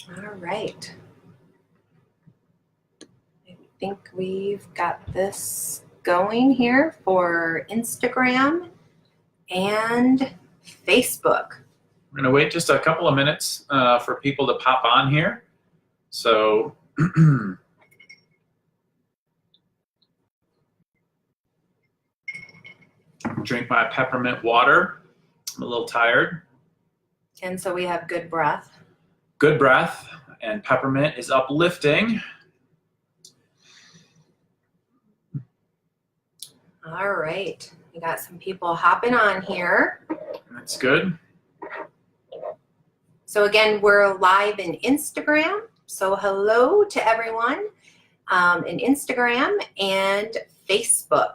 All right. I think we've got this going here for Instagram and Facebook. We're going to wait just a couple of minutes for people to pop on here. So drink my peppermint water. I'm a little tired. And so we have good breath. Good breath, and peppermint is uplifting. All right. We got some people hopping on here. That's good. So again, we're live in Instagram. So hello to everyone in Instagram and Facebook.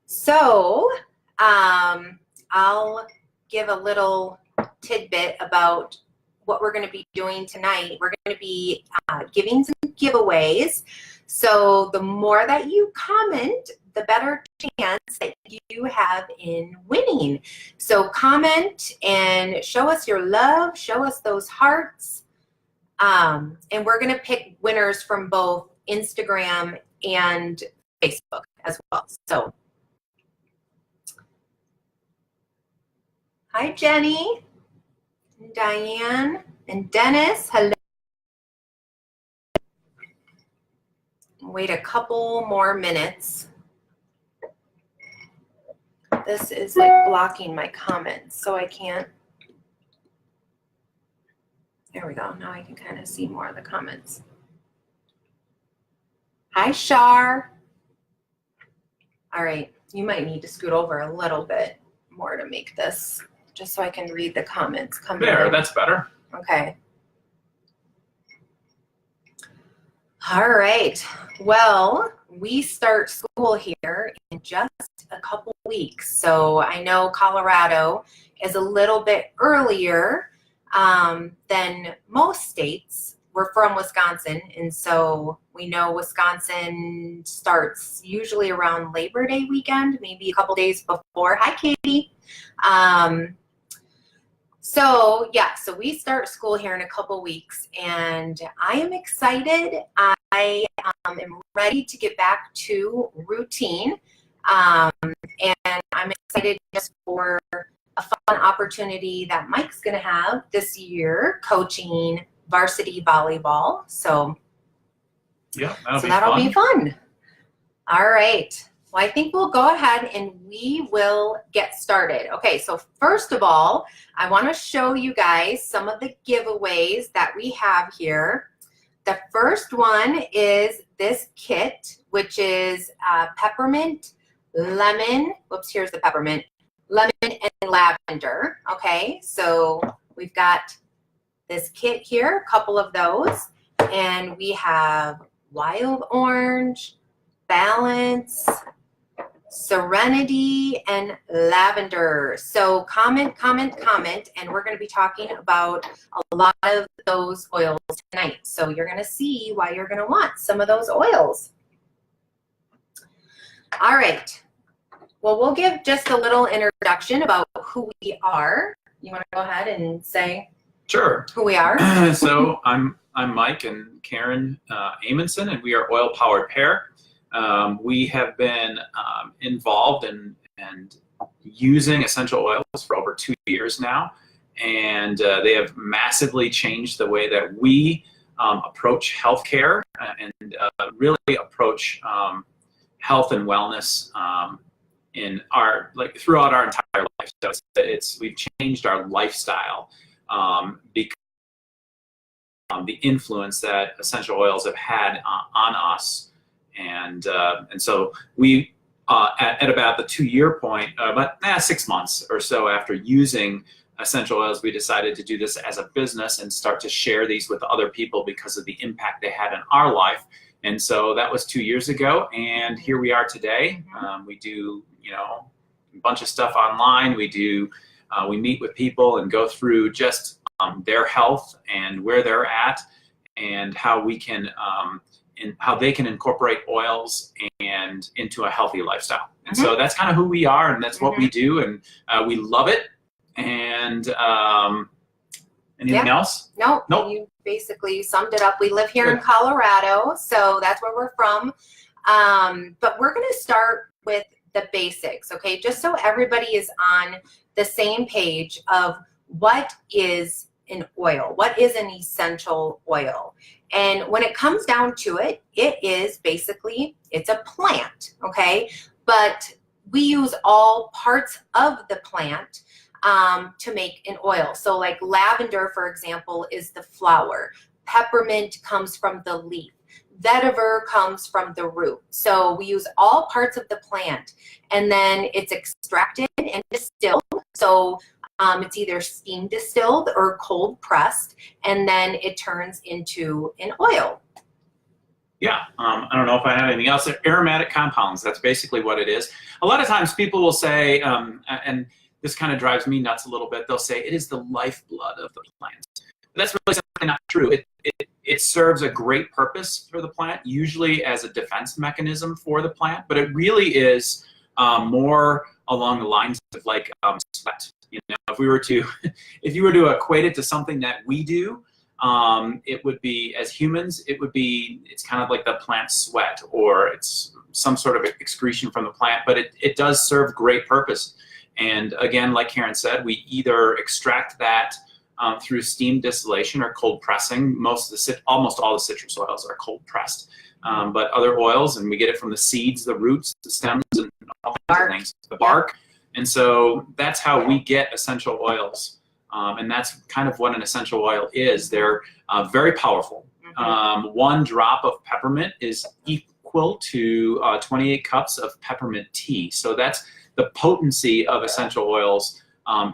So I'll give a little tidbit about what we're going to be doing tonight. We're going to be giving some giveaways. So the more that you comment, the better chance that you have in winning. So comment and show us your love, show us those hearts. And we're going to pick winners from both Instagram and Facebook as well. So, hi, Jenny, and Diane, and Dennis. Hello. Wait a couple more minutes. This is like blocking my comments, so I can't. There we go. Now I can kind of see more of the comments. Hi, Shar. All right. You might need to scoot over a little bit more to make this, just so I can read the comments. Come there, in. that's better. Okay. All right. Well, we start school here in just a couple weeks. So I know Colorado is a little bit earlier than most states. We're from Wisconsin, and so we know Wisconsin starts usually around Labor Day weekend, maybe a couple days before. Hi, Katie. So we start school here in a couple weeks, and I am excited. I am ready to get back to routine, and I'm excited just for a fun opportunity that Mike's going to have this year coaching varsity volleyball. So yeah, that'll be fun. All right. Well, I think we'll go ahead and we will get started. Okay, so first of all, I want to show you guys some of the giveaways that we have here. The first one is this kit, which is peppermint, lemon, whoops, here's the peppermint, lemon and lavender. Okay, so we've got this kit here, a couple of those, and we have wild orange, balance, serenity, and lavender. So comment, and we're going to be talking about a lot of those oils tonight. So you're going to see why you're going to want some of those oils. All right. Well, we'll give just a little introduction about who we are. You want to go ahead and say sure who we are? So I'm Mike and Karen Amundson, and we are Oil Powered Pair. We have been involved in using essential oils for over 2 years now, and they have massively changed the way that we approach healthcare and really approach health and wellness in our throughout our entire life. So we've changed our lifestyle because the influence that essential oils have had on us. And so we, at about the 2-year point, about 6 months or so after using essential oils, we decided to do this as a business and start to share these with other people because of the impact they had in our life. And so that was 2 years ago, and here we are today. We do, a bunch of stuff online. We meet with people and go through just their health and where they're at, and how we can how they can incorporate oils and into a healthy lifestyle. And so that's kind of who we are, and that's what we do, and we love it. And Anything else? Nope. Nope. You basically summed it up. We live here in Colorado, so that's where we're from. But we're going to start with the basics, okay? Just so everybody is on the same page of what is an oil, what is an essential oil. And when it comes down to it, it is basically, it's a plant, okay? But we use all parts of the plant to make an oil. So like lavender, for example, is the flower. Peppermint comes from the leaf. Vetiver comes from the root. So we use all parts of the plant, and then it's extracted and distilled. So it's either steam distilled or cold pressed, and then it turns into an oil. Yeah, I don't know if I have anything else. Aromatic compounds, that's basically what it is. A lot of times people will say, and this kind of drives me nuts a little bit, they'll say it is the lifeblood of the plant. But that's really simply not true. It serves a great purpose for the plant, usually as a defense mechanism for the plant, but it really is more along the lines of like sweat. You know, if you were to equate it to something that we do, it would be, as humans, it's kind of like the plant sweat, or it's some sort of excretion from the plant, but it does serve great purpose. And again, like Karen said, we either extract that through steam distillation or cold pressing. Almost all the citrus oils are cold pressed, but other oils, and we get it from the seeds, the roots, the stems, and all kinds of things, the bark. And so that's how we get essential oils. And that's kind of what an essential oil is. They're very powerful. Mm-hmm. 1 drop of peppermint is equal to 28 cups of peppermint tea. So that's the potency of essential oils,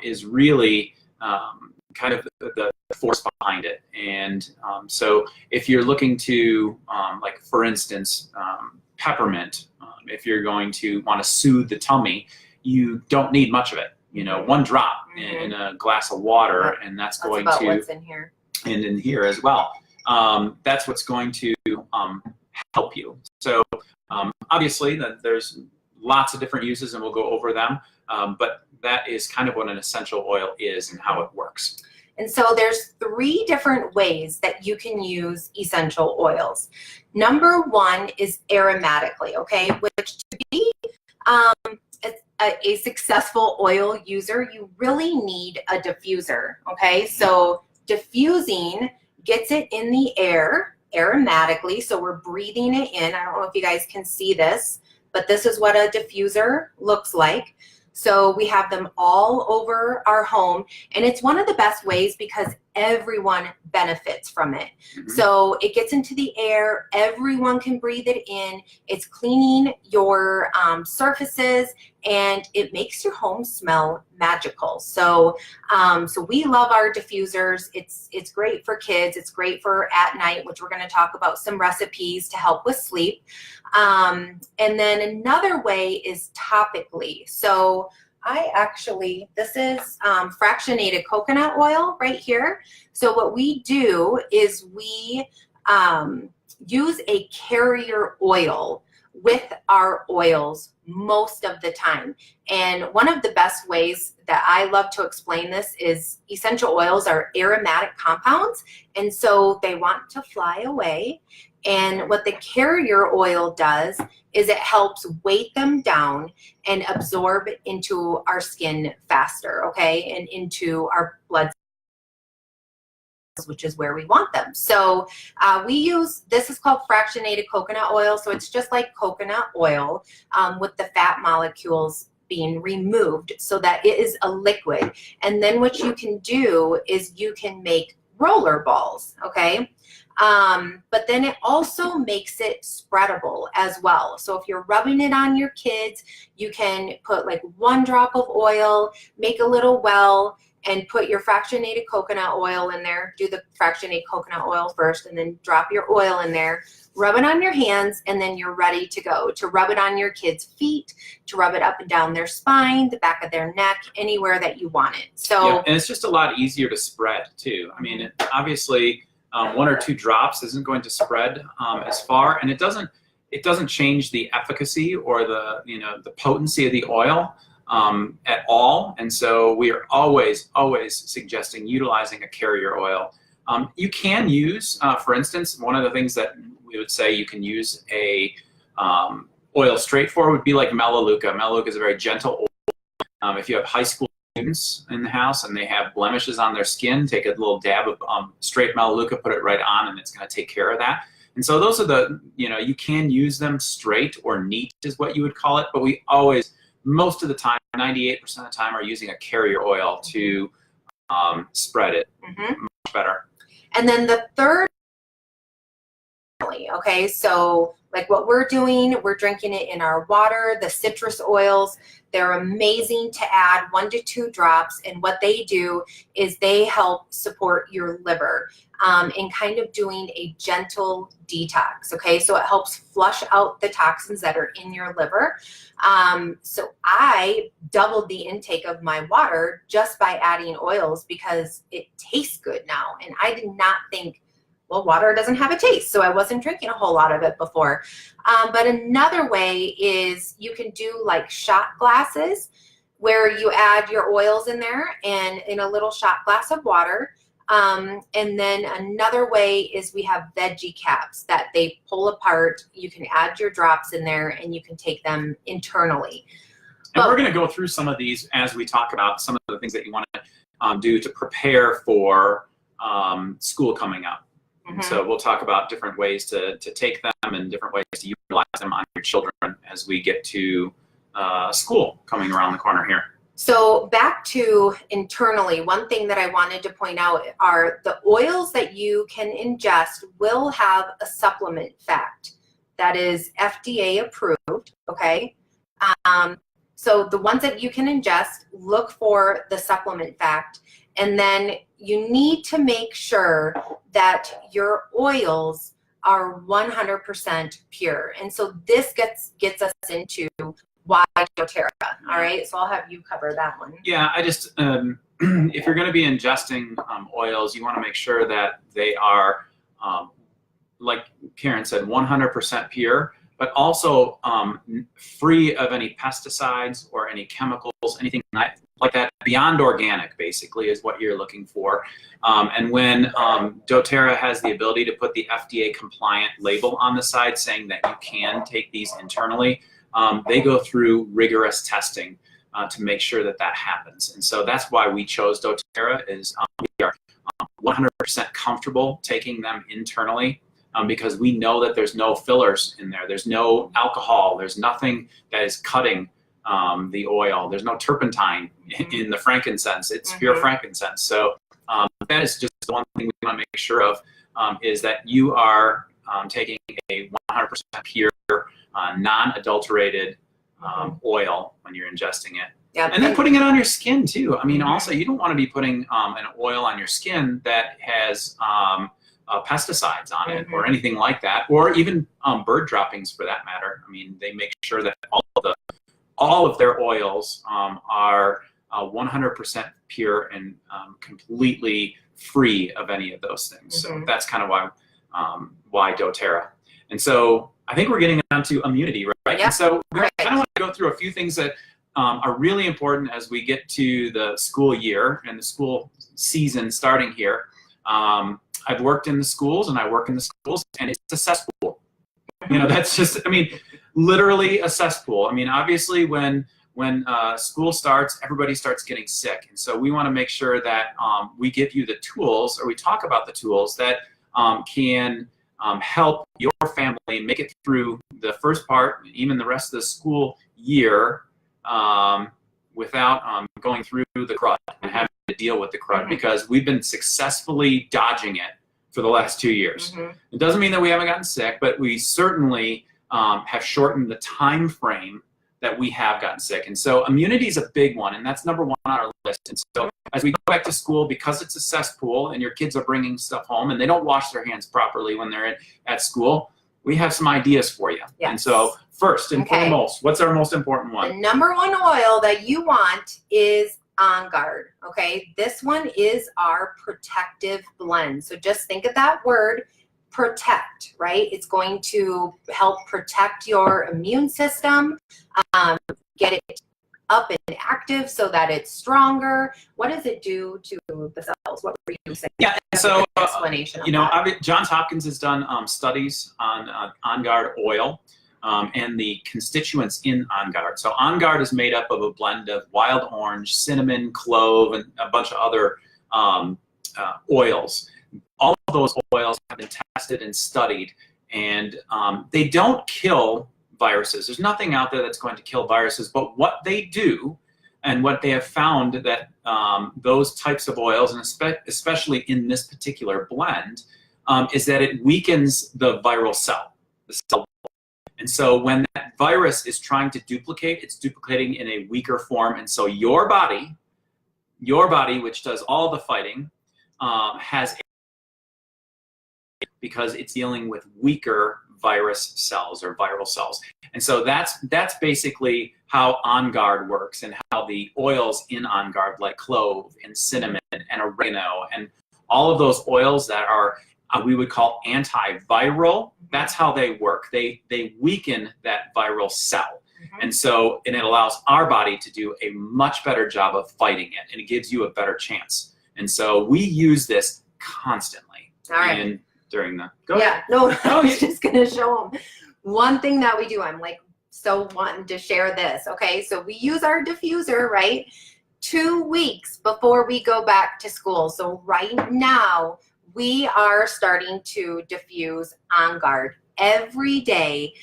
is really kind of the force behind it. And so if you're looking to, like for instance, peppermint, if you're going to want to soothe the tummy, you don't need much of it. You know, 1 drop in a glass of water, and that's going about to, what's in here. And in here as well. That's what's going to help you. So obviously there's lots of different uses, and we'll go over them, but that is kind of what an essential oil is and how it works. And so there's 3 different ways that you can use essential oils. Number 1 is aromatically, okay, which to be a successful oil user, you really need a diffuser, okay? So diffusing gets it in the air aromatically, so we're breathing it in. I don't know if you guys can see this, but this is what a diffuser looks like. So we have them all over our home, and it's one of the best ways because everyone benefits from it. Mm-hmm. So it gets into the air, everyone can breathe it in, it's cleaning your surfaces, and it makes your home smell magical. So so we love our diffusers. It's great for kids, it's great for at night, which we're going to talk about some recipes to help with sleep. And then another way is topically. So this is fractionated coconut oil right here. So what we do is we use a carrier oil with our oils most of the time. And one of the best ways that I love to explain this is essential oils are aromatic compounds, and so they want to fly away. And what the carrier oil does is it helps weight them down and absorb into our skin faster, okay, and into our blood, which is where we want them. So this is called fractionated coconut oil. So it's just like coconut oil with the fat molecules being removed so that it is a liquid. And then what you can do is you can make roller balls, okay? But then it also makes it spreadable as well. So if you're rubbing it on your kids, you can put like 1 drop of oil, make a little well, and put your fractionated coconut oil in there. Do the fractionated coconut oil first, and then drop your oil in there. Rub it on your hands, and then you're ready to go. To rub it on your kids' feet, to rub it up and down their spine, the back of their neck, anywhere that you want it. So, yeah, and it's just a lot easier to spread too. I mean, obviously, 1 or 2 drops isn't going to spread as far, and it doesn't change the efficacy or the potency of the oil. at all. And so we are always suggesting utilizing a carrier oil. You can use, for instance, one of the things that we would say you can use a oil straight for would be like Melaleuca. Melaleuca is a very gentle oil. If you have high school students in the house and they have blemishes on their skin, take a little dab of straight Melaleuca, put it right on, and it's going to take care of that. And so those are the, you can use them straight or neat is what you would call it, but we always, most of the time, 98% of the time, are using a carrier oil to spread it. Much better. And then the third, okay, so like what we're doing, we're drinking it in our water, the citrus oils. They're amazing to add 1 to 2 drops, and what they do is they help support your liver in kind of doing a gentle detox, okay? So it helps flush out the toxins that are in your liver. So I doubled the intake of my water just by adding oils because it tastes good now, and I did not think, well, water doesn't have a taste, so I wasn't drinking a whole lot of it before. But another way is you can do like shot glasses where you add your oils in there and in a little shot glass of water. And then another way is we have veggie caps that they pull apart. You can add your drops in there and you can take them internally. And we're going to go through some of these as we talk about some of the things that you want to do to prepare for school coming up. So we'll talk about different ways to take them and different ways to utilize them on your children as we get to school coming around the corner here. So back to internally, one thing that I wanted to point out are the oils that you can ingest will have a supplement fact that is FDA approved, okay? So the ones that you can ingest, look for the supplement fact, and then you need to make sure that your oils are 100% pure. And so this gets us into why doTERRA. All right, so I'll have you cover that one. Yeah, I just, if you're going to be ingesting oils, you want to make sure that they are, like Karen said, 100% pure, but also free of any pesticides or any chemicals, anything like that. Beyond organic, basically, is what you're looking for. And when doTERRA has the ability to put the FDA compliant label on the side saying that you can take these internally, they go through rigorous testing to make sure that that happens. And so that's why we chose doTERRA, is we are 100% comfortable taking them internally because we know that there's no fillers in there. There's no alcohol. There's nothing that is cutting the oil. There's no turpentine in the frankincense. It's pure frankincense. So that is just the one thing we want to make sure of, is that you are taking a 100% pure, non-adulterated oil when you're ingesting it. Yep. And then putting it on your skin too. I mean, also, you don't want to be putting an oil on your skin that has pesticides on it or anything like that, or even bird droppings for that matter. I mean, they make sure that all of their oils are 100% pure and completely free of any of those things. So that's kind of why doTERRA. And so I think we're getting onto immunity, right? Yep. And so we kind of want to go through a few things that are really important as we get to the school year and the school season starting here. I've worked in the schools and I work in the schools, and it's a cesspool. That's just, I mean, literally a cesspool. I mean, obviously when school starts, everybody starts getting sick. And so we want to make sure that we give you the tools, or we talk about the tools that can help your family make it through the first part, even the rest of the school year, without going through the crud and having to deal with the crud, because we've been successfully dodging it for the last 2 years. It doesn't mean that we haven't gotten sick, but we certainly have shortened the time frame that we have gotten sick. And so immunity is a big one, and that's number one on our list. And so as we go back to school, because it's a cesspool and your kids are bringing stuff home and they don't wash their hands properly when they're at school, we have some ideas for you. Yes. And so first and foremost, what's our most important one? The number one oil that you want is On Guard, okay? This one is our protective blend. So just think of that word, protect, right? It's going to help protect your immune system, get it up and active so that it's stronger? What does it do to the cells? What were you saying? Yeah, so explanation. You know, Johns Hopkins has done studies on On Guard oil and the constituents in On Guard. So On Guard is made up of a blend of wild orange, cinnamon, clove, and a bunch of other oils. All of those oils have been tested and studied, and they don't kill viruses. There's nothing out there that's going to kill viruses, but what they do and what they have found that those types of oils, and especially in this particular blend, is that it weakens the viral cell, the cell. And so when that virus is trying to duplicate, it's duplicating in a weaker form. And so your body, which does all the fighting, has, because it's dealing with weaker virus cells or viral cells. And so that's basically how On Guard works, and how the oils in On Guard, like clove and cinnamon and oregano and all of those oils that are we would call antiviral, that's how they work. They weaken that viral cell. And so, and it allows our body to do a much better job of fighting it, and it gives you a better chance. And so we use this constantly. All right. And during the I was just gonna show them one thing that we do. I'm like so wanting to share this. Okay, so we use our diffuser, right, 2 weeks before we go back to school. So right now we are starting to diffuse On Guard every day,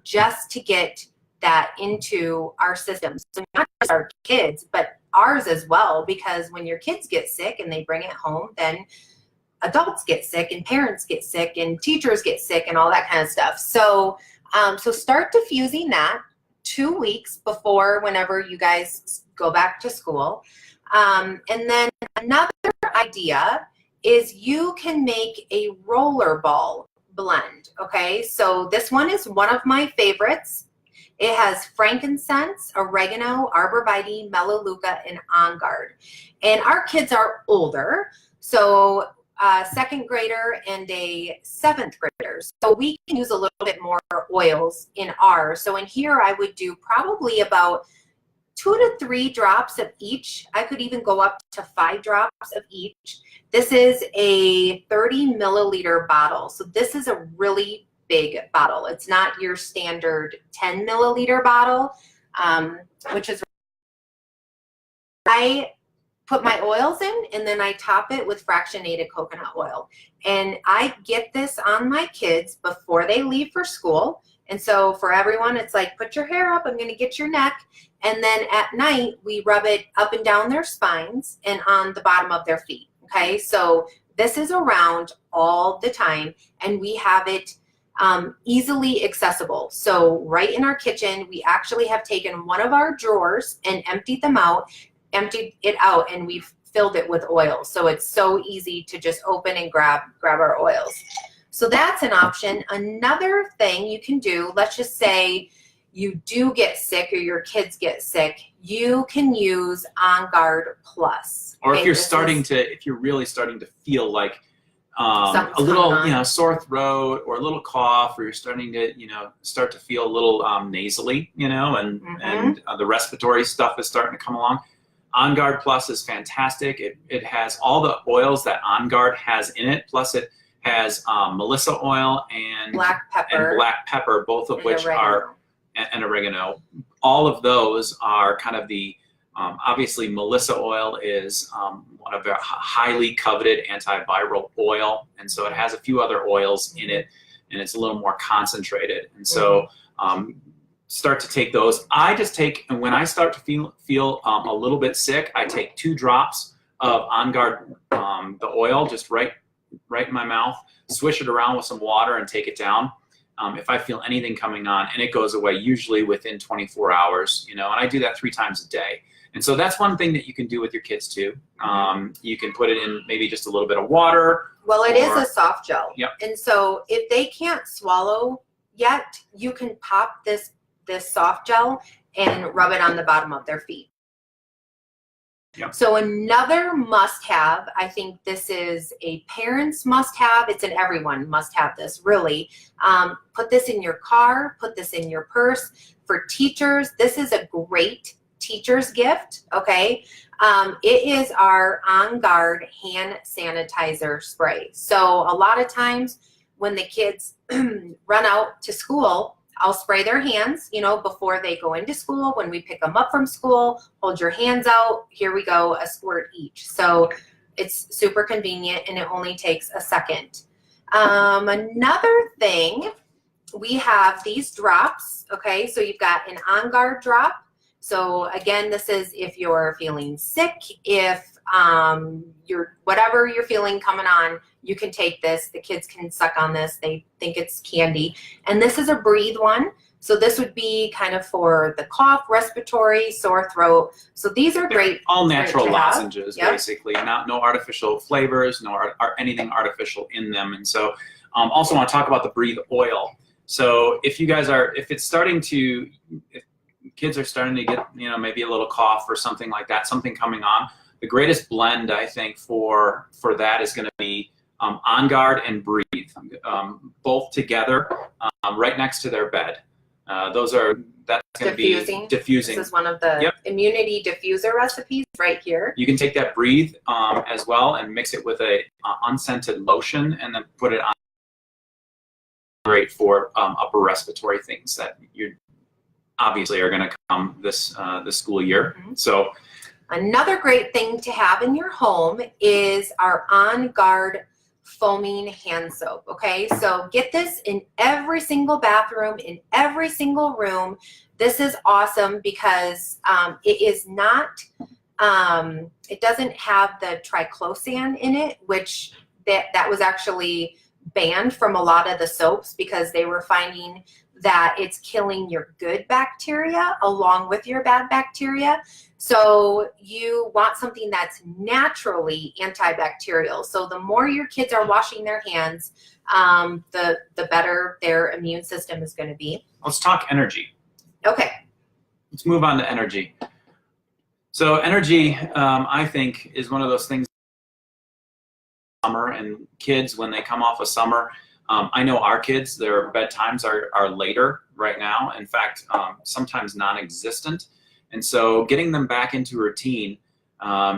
just to get that into our systems. So not just our kids, but ours as well, because when your kids get sick and they bring it home, then adults get sick and parents get sick and teachers get sick and all that kind of stuff. So so start diffusing that 2 weeks before whenever you guys go back to school. And then another idea is you can make a roller ball blend. Okay, so this one is one of my favorites. It has frankincense, oregano, arborvitae, melaleuca, and On Guard. And our kids are older, so second grader and a seventh grader. So we can use a little bit more oils in ours. So in here, I would do probably about 2 to 3 drops of each. I could even go up to 5 drops of each. This is a 30 milliliter bottle. So this is a really big bottle. It's not your standard 10 milliliter bottle, which is, I put my oils in and then I top it with fractionated coconut oil. And I get this on my kids before they leave for school. And so for everyone, it's like, put your hair up, I'm gonna get your neck. And then at night, we rub it up and down their spines and on the bottom of their feet, okay? So this is around all the time, and we have it easily accessible. So right in our kitchen, we actually have taken one of our drawers and emptied it out, and we've filled it with oil. So it's so easy to just open and grab our oils. So that's an option. Another thing you can do, let's just say you do get sick or your kids get sick, you can use On Guard Plus. Or if you're really starting to feel like a little, sore throat or a little cough, or you're starting to, start to feel a little nasally, and the respiratory stuff is starting to come along. On Guard Plus is fantastic. It has all the oils that On Guard has in it, plus it has melissa oil and black pepper, both of which are, and oregano. All of those are kind of the, obviously melissa oil is one of the highly coveted antiviral oil, and so it has a few other oils in it, and it's a little more concentrated. And so start to take those. I just take, and when I start to feel a little bit sick, I take 2 drops of On Guard, the oil, just right in my mouth, swish it around with some water and take it down. If I feel anything coming on, and it goes away usually within 24 hours, and I do that 3 times a day. And so that's one thing that you can do with your kids too. You can put it in maybe just a little bit of water. Well, it is a soft gel. Yep. And so if they can't swallow yet, you can pop this soft gel and rub it on the bottom of their feet. Yep. So another must-have, I think this is a parent's must-have. It's an everyone must-have this, really. Put this in your car. Put this in your purse. For teachers, this is a great teacher's gift, okay? It is our On Guard hand sanitizer spray. So a lot of times when the kids run out to school, I'll spray their hands, you know, before they go into school. When we pick them up from school, hold your hands out. Here we go, a squirt each. So it's super convenient and it only takes a second. Another thing, we have these drops, okay? So you've got an On Guard drop. So again, this is if you're feeling sick, if whatever you're feeling coming on, you can take this. The kids can suck on this. They think it's candy. And this is a breathe one. So this would be kind of for the cough, respiratory, sore throat. So these are great. All natural lozenges, yep. Basically, no artificial flavors, no anything artificial in them. And so also want to talk about the breathe oil. So if kids are starting to get, you know, maybe a little cough or something like that, something coming on, the greatest blend I think for that is going to be On Guard and Breathe, both together, right next to their bed. That's going to be diffusing. This is one of the immunity diffuser recipes right here. You can take that Breathe as well and mix it with a unscented lotion and then put it on. Great for upper respiratory things that you obviously are going to come this school year. Mm-hmm. So another great thing to have in your home is our On Guard foaming hand soap, okay? So get this in every single bathroom, in every single room. This is awesome because it is not, it doesn't have the triclosan in it, which that was actually banned from a lot of the soaps because they were finding that it's killing your good bacteria along with your bad bacteria. So you want something that's naturally antibacterial. So the more your kids are washing their hands, the better their immune system is going to be. Let's talk energy. Okay. Let's move on to energy. So energy, I think, is one of those things. Summer and kids, when they come off of summer, I know our kids, their bedtimes are later right now. In fact, sometimes non-existent. And so getting them back into routine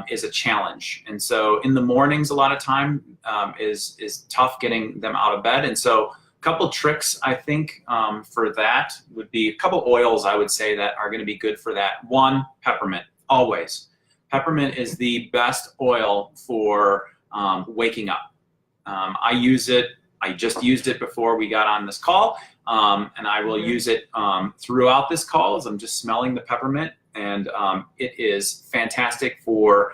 is a challenge. And so in the mornings, a lot of time is tough getting them out of bed. And so a couple tricks, I think, for that would be a couple oils, I would say, that are going to be good for that. One, peppermint, always. Peppermint is the best oil for waking up. I use it. I just used it before we got on this call, and I will use it throughout this call as I'm just smelling the peppermint, and it is fantastic for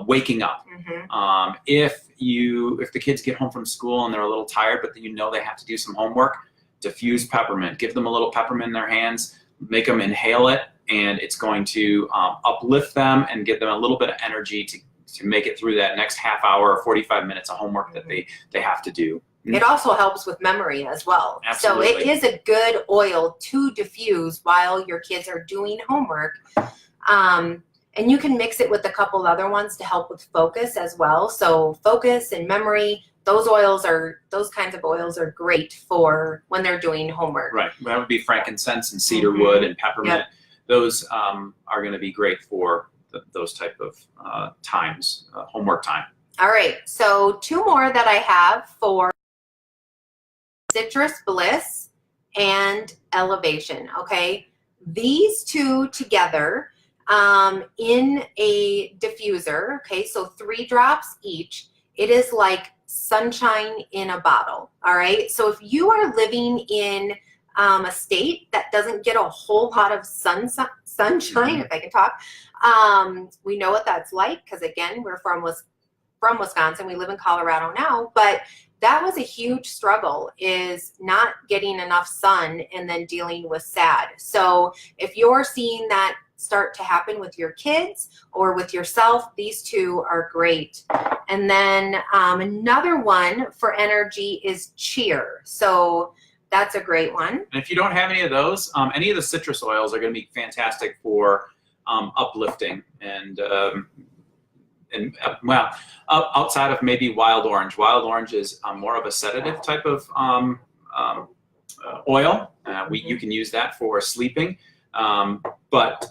waking up. Mm-hmm. If the kids get home from school and they're a little tired, but you know they have to do some homework, diffuse peppermint. Give them a little peppermint in their hands, make them inhale it, and it's going to uplift them and give them a little bit of energy to make it through that next half hour or 45 minutes of homework that they have to do. It also helps with memory as well. Absolutely. So it is a good oil to diffuse while your kids are doing homework. And you can mix it with a couple other ones to help with focus as well. So focus and memory, those kinds of oils are great for when they're doing homework. Right. That would be frankincense and cedarwood and peppermint. Yep. Those are going to be great for those type of times, homework time. All right. So 2 more that I have for Citrus Bliss and Elevation. Okay. These 2 together in a diffuser. Okay. So 3 drops each. It is like sunshine in a bottle. All right. So if you are living in a state that doesn't get a whole lot of sunshine, if I can talk, we know what that's like because, again, we're from Wisconsin. We live in Colorado now, but that was a huge struggle, is not getting enough sun and then dealing with SAD. So if you're seeing that start to happen with your kids or with yourself, these 2 are great. And then another one for energy is cheer. So that's a great one. And if you don't have any of those, any of the citrus oils are going to be fantastic for uplifting and outside of maybe wild orange. Wild orange is more of a sedative type of oil. You can use that for sleeping. But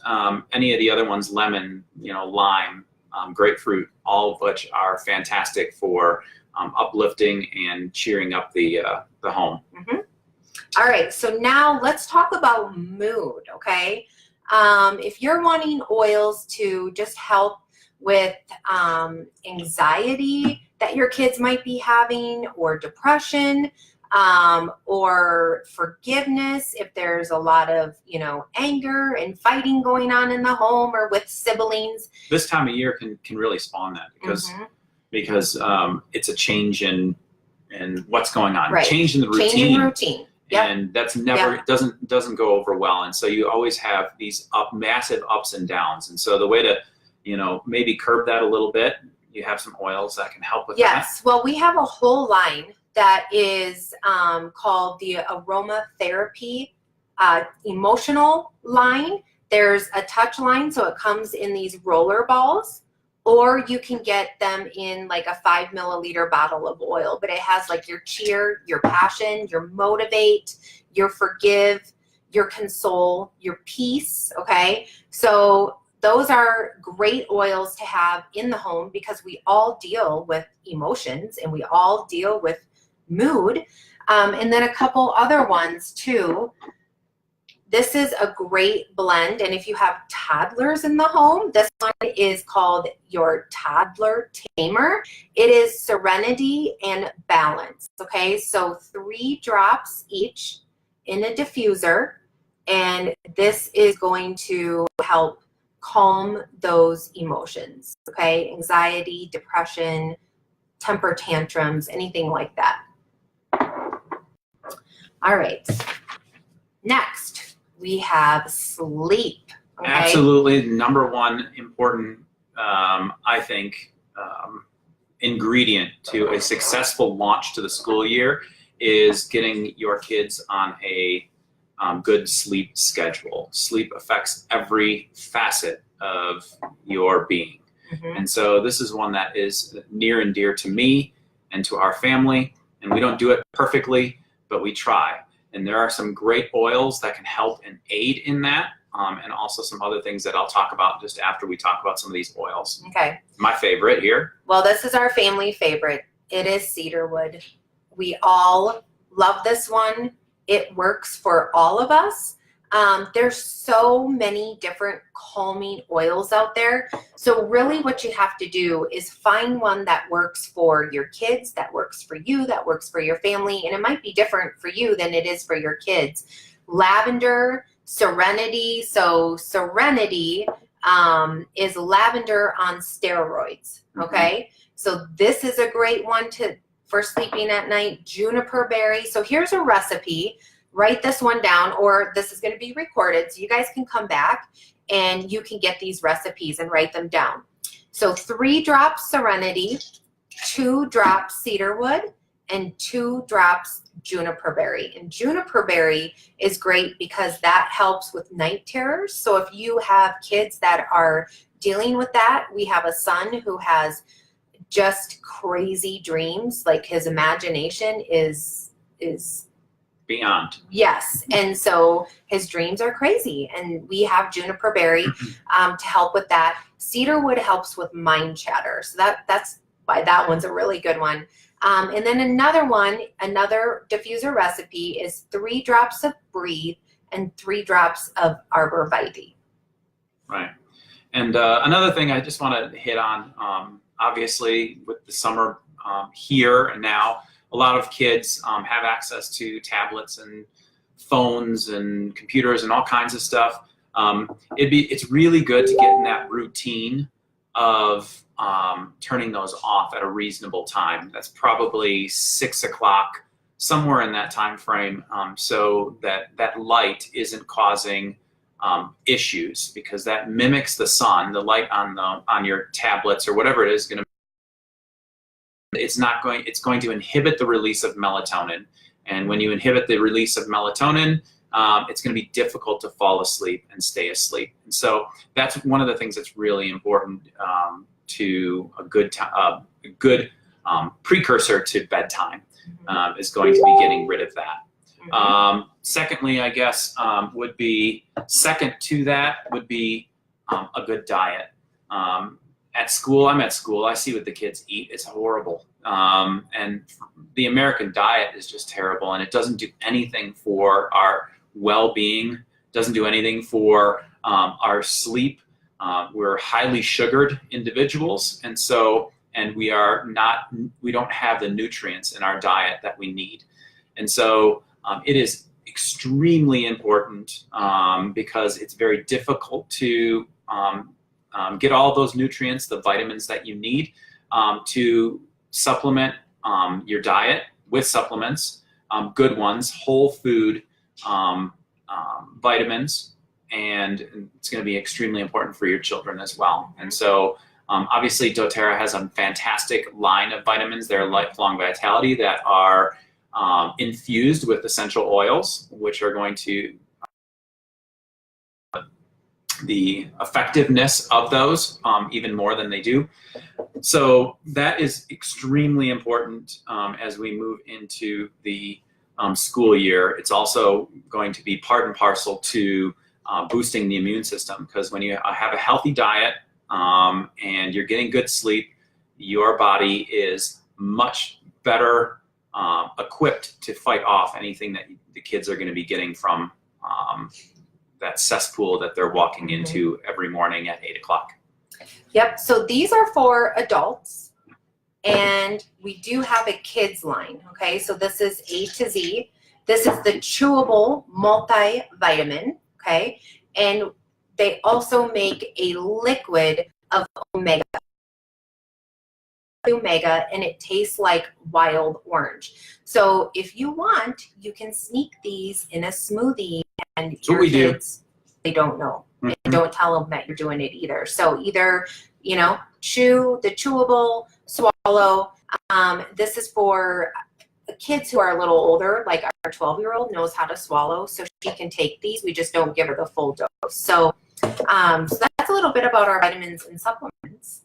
any of the other ones, lemon, lime, grapefruit, all of which are fantastic for uplifting and cheering up the home. Mm-hmm. All right, so now let's talk about mood, okay? If you're wanting oils to just help with anxiety that your kids might be having, or depression, or forgiveness, if there's a lot of, anger and fighting going on in the home or with siblings. This time of year can really spawn that because it's a change in what's going on, right. Change in the routine. Change in routine. Yep. And that's never, it doesn't go over well. And so you always have these massive ups and downs. And so the way to, maybe curb that a little bit, you have some oils that can help with that. Yes. Well, we have a whole line that is called the aromatherapy emotional line. There's a touch line, so it comes in these roller balls, or you can get them in like a 5 milliliter bottle of oil, but it has like your cheer, your passion, your motivate, your forgive, your console, your peace, okay? So those are great oils to have in the home because we all deal with emotions and we all deal with mood. And then a couple other ones too. This is a great blend, and if you have toddlers in the home, this one is called your Toddler Tamer. It is Serenity and Balance, okay? So 3 drops each in a diffuser, and this is going to help calm those emotions, okay? Anxiety, depression, temper tantrums, anything like that. All right, next. We have sleep. Okay? Absolutely. Number one important, I think, ingredient to a successful launch to the school year is getting your kids on a good sleep schedule. Sleep affects every facet of your being. Mm-hmm. And so this is one that is near and dear to me and to our family. And we don't do it perfectly, but we try. And there are some great oils that can help and aid in that, and also some other things that I'll talk about just after we talk about some of these oils. Okay. My favorite here. Well, this is our family favorite. It is cedarwood. We all love this one. It works for all of us. There's so many different calming oils out there. So really what you have to do is find one that works for your kids, that works for you, that works for your family. And it might be different for you than it is for your kids. Lavender, Serenity. So Serenity is lavender on steroids. Okay. Mm-hmm. So this is a great one for sleeping at night. Juniper berry. So here's a recipe. Write this one down, or this is going to be recorded so you guys can come back and you can get these recipes and write them down. So 3 drops Serenity, 2 drops cedarwood, and 2 drops juniper berry. And juniper berry is great because that helps with night terrors. So if you have kids that are dealing with that, we have a son who has just crazy dreams, like his imagination is beyond. Yes, and so his dreams are crazy, and we have juniper berry to help with that. Cedarwood helps with mind chatter, so that's why that one's a really good one. And then another diffuser recipe is 3 drops of Breathe and 3 drops of Arborvitae. Right, and another thing I just want to hit on, obviously with the summer here and now, a lot of kids have access to tablets and phones and computers and all kinds of stuff. It's really good to get in that routine of turning those off at a reasonable time. That's probably 6 o'clock, somewhere in that time frame, so that light isn't causing issues, because that mimics the sun. The light on your tablets or whatever it is going to. It's going to inhibit the release of melatonin. And when you inhibit the release of melatonin, it's going to be difficult to fall asleep and stay asleep. And so that's one of the things that's really important to a good precursor to bedtime, is going to be getting rid of that. Secondly, I guess, would be second to that would be a good diet. At school, I'm at school, I see what the kids eat. It's horrible. And the American diet is just terrible, and it doesn't do anything for our well-being, doesn't do anything for our sleep. We're highly sugared individuals, and we don't have the nutrients in our diet that we need. And so it is extremely important because it's very difficult to get all those nutrients, the vitamins that you need, to supplement your diet with supplements, good ones, whole food vitamins, and it's going to be extremely important for your children as well. And so obviously doTERRA has a fantastic line of vitamins. They're lifelong vitality that are infused with essential oils, which are going to the effectiveness of those even more than they do. So that is extremely important as we move into the school year. It's also going to be part and parcel to boosting the immune system, because when you have a healthy diet and you're getting good sleep, your body is much better equipped to fight off anything that the kids are going to be getting from that cesspool that they're walking into every morning at 8 o'clock. Yep, so these are for adults, and we do have a kids line, okay? So this is A to Z. This is the chewable multivitamin, okay? And they also make a liquid of omega, and it tastes like wild orange. So if you want, you can sneak these in a smoothie, and your kids, they don't know. And don't tell them that you're doing it either. So either, chew the chewable, swallow. This is for kids who are a little older, like our 12-year-old knows how to swallow, so she can take these. We just don't give her the full dose. So, so that's a little bit about our vitamins and supplements.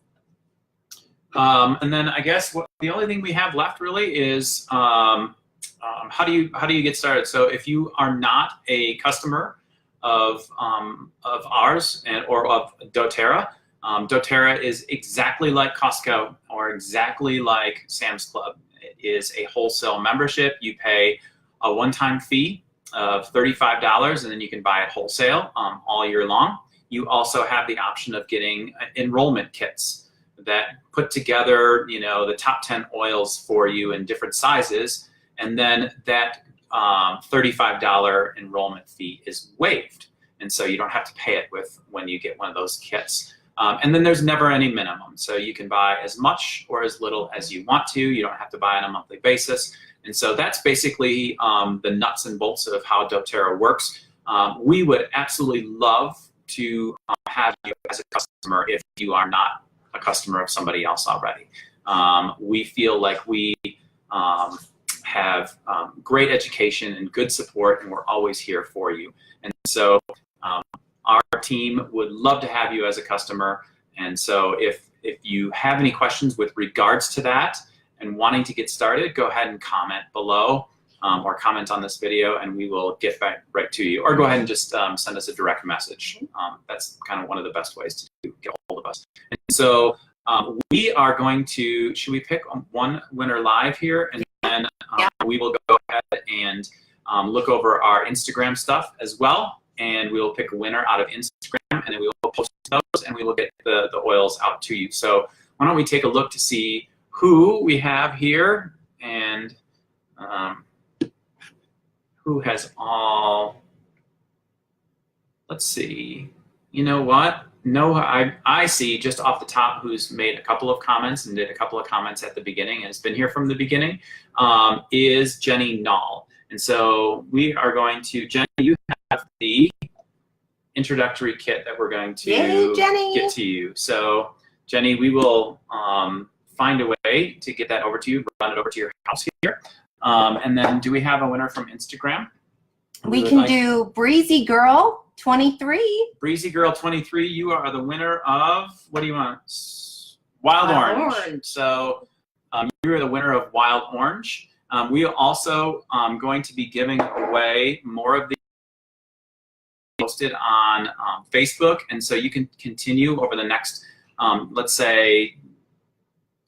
And then I guess the only thing we have left really is how do you get started? So if you are not a customer of ours or of doTERRA, doTERRA is exactly like Costco or exactly like Sam's Club. It is a wholesale membership. You pay a one-time fee of $35, and then you can buy it wholesale all year long. You also have the option of getting enrollment kits that put together, the top 10 oils for you in different sizes, and then that $35 enrollment fee is waived, and so you don't have to pay it when you get one of those kits. And then there's never any minimum, so you can buy as much or as little as you want to. You don't have to buy on a monthly basis, and so that's basically the nuts and bolts of how doTERRA works. We would absolutely love to have you as a customer if you are not a customer of somebody else already. We feel like we have great education and good support, and we're always here for you. And so our team would love to have you as a customer. And so if you have any questions with regards to that and wanting to get started, go ahead and comment below or comment on this video, and we will get back right to you. Or go ahead and just send us a direct message. That's kind of one of the best ways to get hold of us. And so we are going to, should we pick one winner live here? And then we will go ahead and look over our Instagram stuff as well. And we will pick a winner out of Instagram, and then we will post those, and we will get the oils out to you. So why don't we take a look to see who we have here and who has all, let's see, you know what? No, I see just off the top who's made a couple of comments and did a couple of comments at the beginning and has been here from the beginning, is Jenny Nall. And so we are going to, Jenny, you have the introductory kit that we're going to get to you. So Jenny, we will find a way to get that over to you, run it over to your house here. And then do we have a winner from Instagram? We can do Breezy Girl 23. Breezy Girl 23, you are the winner of, what do you want? Wild Orange. So you are the winner of Wild Orange. We are also going to be giving away more of these posted on Facebook, and so you can continue over the next, let's say,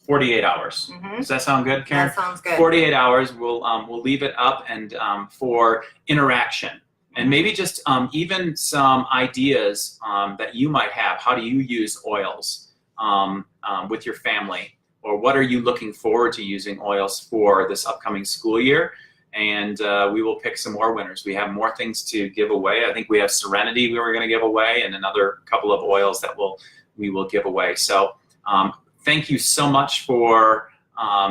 48 hours. Does that sound good, Karen? That sounds good. 48 hours, we'll leave it up and for interaction. And maybe just even some ideas that you might have. How do you use oils with your family? Or what are you looking forward to using oils for this upcoming school year? And we will pick some more winners. We have more things to give away. I think we have Serenity we were going to give away, and another couple of oils that we will give away. So thank you so much for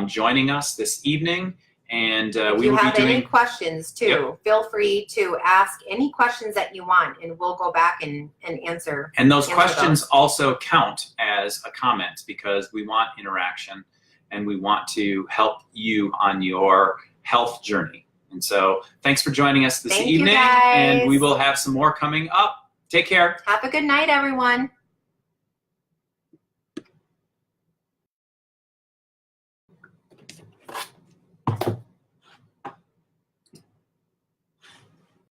joining us this evening. And if we you will be have doing any questions too, Yep. feel free to ask any questions that you want, and we'll go back and answer. And those answer questions those. also count as a comment, because we want interaction and we want to help you on your health journey. And so thanks for joining us this Thank you, evening, guys. and we will have some more coming up. Take care. Have a good night, everyone.